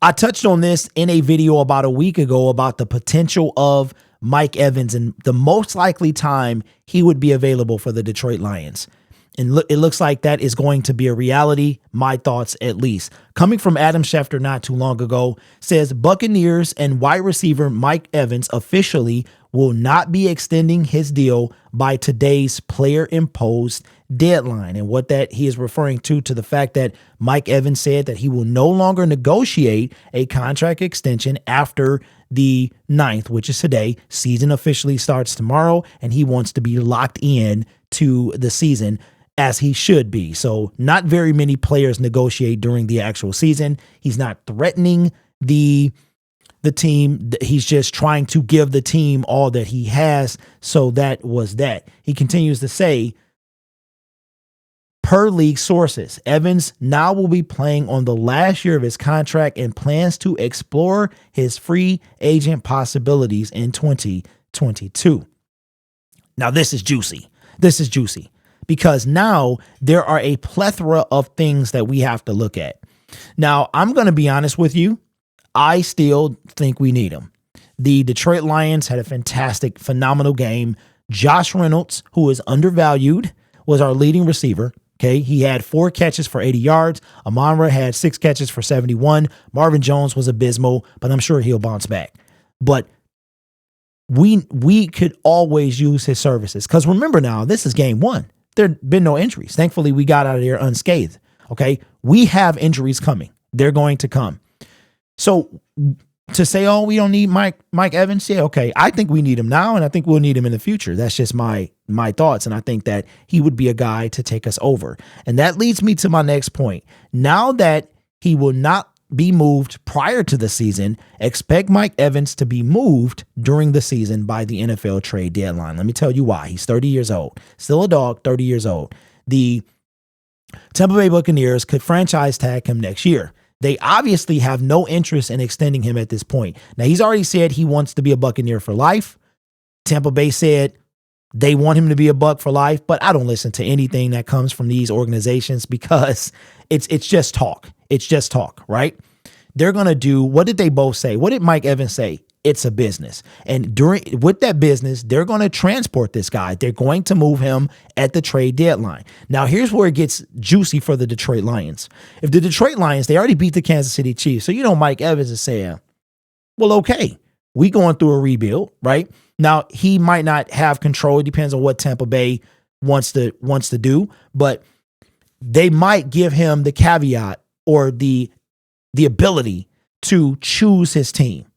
I touched on this in a video about a week ago about the potential of Mike Evans and the most likely time he would be available for the Detroit Lions. And it looks like that is going to be a reality, my thoughts at least. Coming from Adam Schefter not too long ago, says Buccaneers and wide receiver Mike Evans officially will not be extending his deal by today's player-imposed deadline. And what that he is referring to the fact that Mike Evans said that he will no longer negotiate a contract extension after the 9th, which is today. Season officially starts tomorrow, and he wants to be locked in to the season, as he should be. So not very many players negotiate during the actual season. He's not threatening the team. He's just trying to give the team all that he has. So that was that. He continues to say, per league sources, Evans now will be playing on the last year of his contract and plans to explore his free agent possibilities in 2022. Now, this is juicy. This is juicy. Because now there are a plethora of things that we have to look at. Now, I'm going to be honest with you. I still think we need him. The Detroit Lions had a fantastic, phenomenal game. Josh Reynolds, who is undervalued, was our leading receiver. Okay, he had 4 catches for 80 yards. Amon-Ra had 6 catches for 71. Marvin Jones was abysmal, but I'm sure he'll bounce back. But we could always use his services. Because remember now, this is game 1. There have been no injuries. Thankfully, we got out of there unscathed. Okay. We have injuries coming. They're going to come. So to say, oh, we don't need Mike Evans. Yeah. Okay. I think we need him now, and I think we'll need him in the future. That's just my thoughts. And I think that he would be a guy to take us over. And that leads me to my next point. Now that he will not be moved prior to the season, expect Mike Evans to be moved during the season by the NFL trade deadline. Let me tell you why. He's 30 years old, still a dog, 30 years old. The Tampa Bay Buccaneers could franchise tag him next year. They obviously have no interest in extending him at this point. Now, he's already said he wants to be a Buccaneer for life. Tampa Bay said they want him to be a Buck for life, but I don't listen to anything that comes from these organizations because it's just talk. It's just talk, right? They're going to do, what did they both say? What did Mike Evans say? It's a business. And with that business, they're going to transport this guy. They're going to move him at the trade deadline. Now, here's where it gets juicy for the Detroit Lions. If the Detroit Lions, they already beat the Kansas City Chiefs. So, Mike Evans is saying, well, okay, we going through a rebuild, right? Now, he might not have control. It depends on what Tampa Bay wants to do, but they might give him the caveat or the ability to choose his team,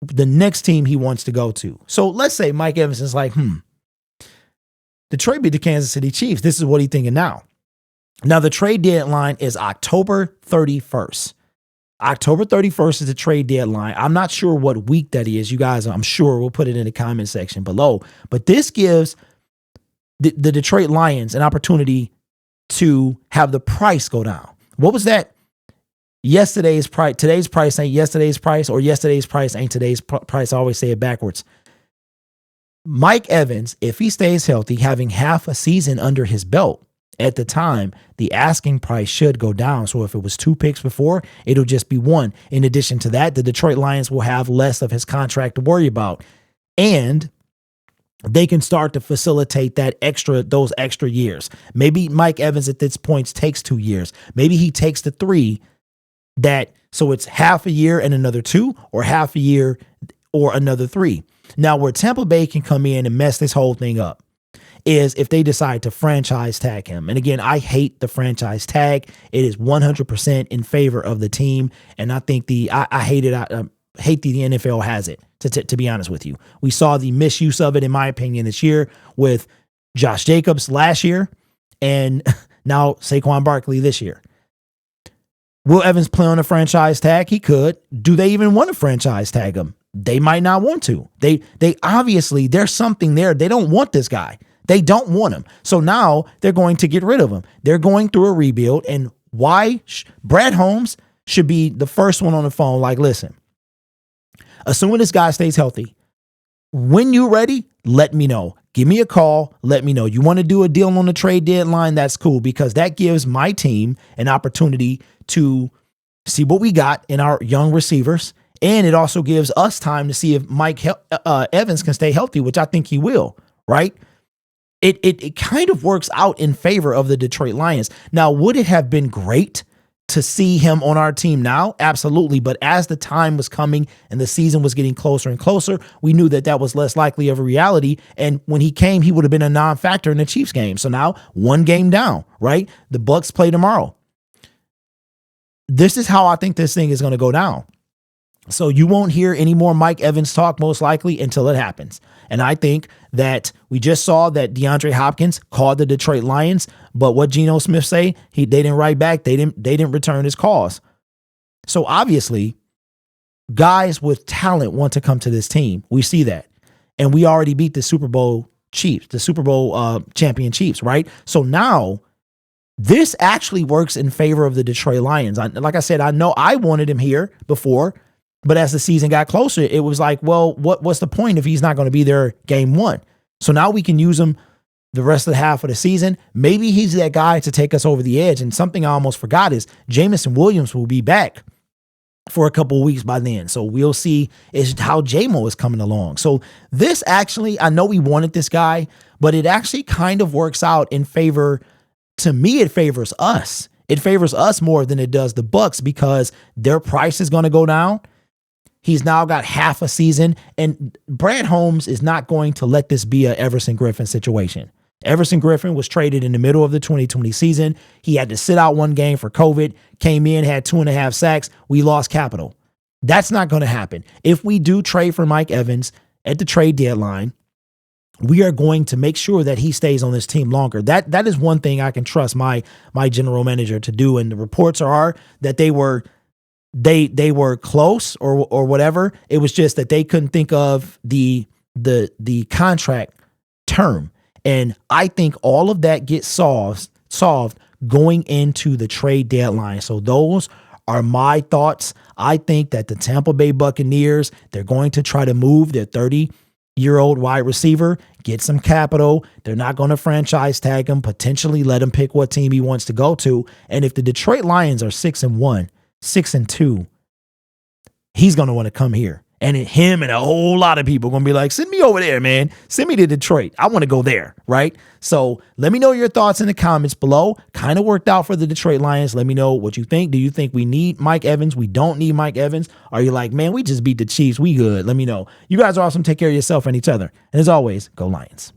the next team he wants to go to. So let's say Mike Evans is like, Detroit beat the Kansas City Chiefs. This is what he's thinking now. Now, the trade deadline is October 31st. October 31st is the trade deadline. I'm not sure what week that is. You guys, I'm sure we'll put it in the comment section below. But this gives the Detroit Lions an opportunity to have the price go down. What was that? Yesterday's price, today's price ain't yesterday's price, or yesterday's price ain't today's price. I always say it backwards. Mike Evans, if he stays healthy, having half a season under his belt, at the time, the asking price should go down. So if it was 2 picks before, it'll just be 1. In addition to that, the Detroit Lions will have less of his contract to worry about. And they can start to facilitate those extra years. Maybe Mike Evans at this point takes 2 years. Maybe he takes the 3 so it's half a year and another 2, or half a year or another 3. Now, where Tampa Bay can come in and mess this whole thing up is if they decide to franchise tag him. And again, I hate the franchise tag. It is 100% in favor of the team. And I think I hate it. I hate the NFL has it, to be honest with you. We saw the misuse of it, in my opinion, this year with Josh Jacobs last year and now Saquon Barkley this year. Will Evans play on a franchise tag? He could. Do they even want to franchise tag him? They might not want to. They obviously, there's something there. They don't want this guy. They don't want him. So now they're going to get rid of him. They're going through a rebuild. And why? Brad Holmes should be the first one on the phone. Like, listen, assuming this guy stays healthy, when you're ready, let me know. Give me a call. Let me know. You want to do a deal on the trade deadline? That's cool, because that gives my team an opportunity to see what we got in our young receivers. And it also gives us time to see if Mike Evans can stay healthy, which I think he will, right? It kind of works out in favor of the Detroit Lions. Now, would it have been great to see him on our team now? Absolutely. But as the time was coming and the season was getting closer and closer, we knew that that was less likely of a reality. And when he came, he would have been a non-factor in the Chiefs game. So now 1 game down, right? The Bucs play tomorrow. This is how I think this thing is going to go down. So you won't hear any more Mike Evans talk most likely until it happens. And I think that we just saw that DeAndre Hopkins called the Detroit Lions, but what Geno Smith say, they didn't write back. They didn't return his calls. So obviously, guys with talent want to come to this team. We see that. And we already beat the Super Bowl Chiefs, the Super Bowl champion Chiefs, right? So now this actually works in favor of the Detroit Lions. Like I said, I know I wanted him here before, but as the season got closer, it was like, well, what's the point if he's not going to be there game 1? So now we can use him the rest of the half of the season. Maybe he's that guy to take us over the edge. And something I almost forgot is Jameson Williams will be back for a couple of weeks by then. So we'll see is how JAMO is coming along. So this actually, I know we wanted this guy, but it actually kind of works out in favor. To me, it favors us. It favors us more than it does the Bucs because their price is going to go down. He's now got half a season, and Brad Holmes is not going to let this be a Everson Griffin situation. Everson Griffin was traded in the middle of the 2020 season. He had to sit out 1 game for COVID, came in, had 2.5 sacks. We lost capital. That's not going to happen. If we do trade for Mike Evans at the trade deadline, we are going to make sure that he stays on this team longer. That is one thing I can trust my general manager to do. And the reports are that they were close or whatever. It was just that they couldn't think of the contract term. And I think all of that gets solved going into the trade deadline. So those are my thoughts. I think that the Tampa Bay Buccaneers, they're going to try to move their 30-year-old wide receiver, get some capital. They're not going to franchise tag him, potentially let him pick what team he wants to go to. And if the Detroit Lions are 6-1, 6-2, he's going to want to come here. And him and a whole lot of people are going to be like, send me over there, man. Send me to Detroit. I want to go there, right? So let me know your thoughts in the comments below. Kind of worked out for the Detroit Lions. Let me know what you think. Do you think we need Mike Evans? We don't need Mike Evans? Are you like, man, we just beat the Chiefs. We good. Let me know. You guys are awesome. Take care of yourself and each other. And as always, go Lions.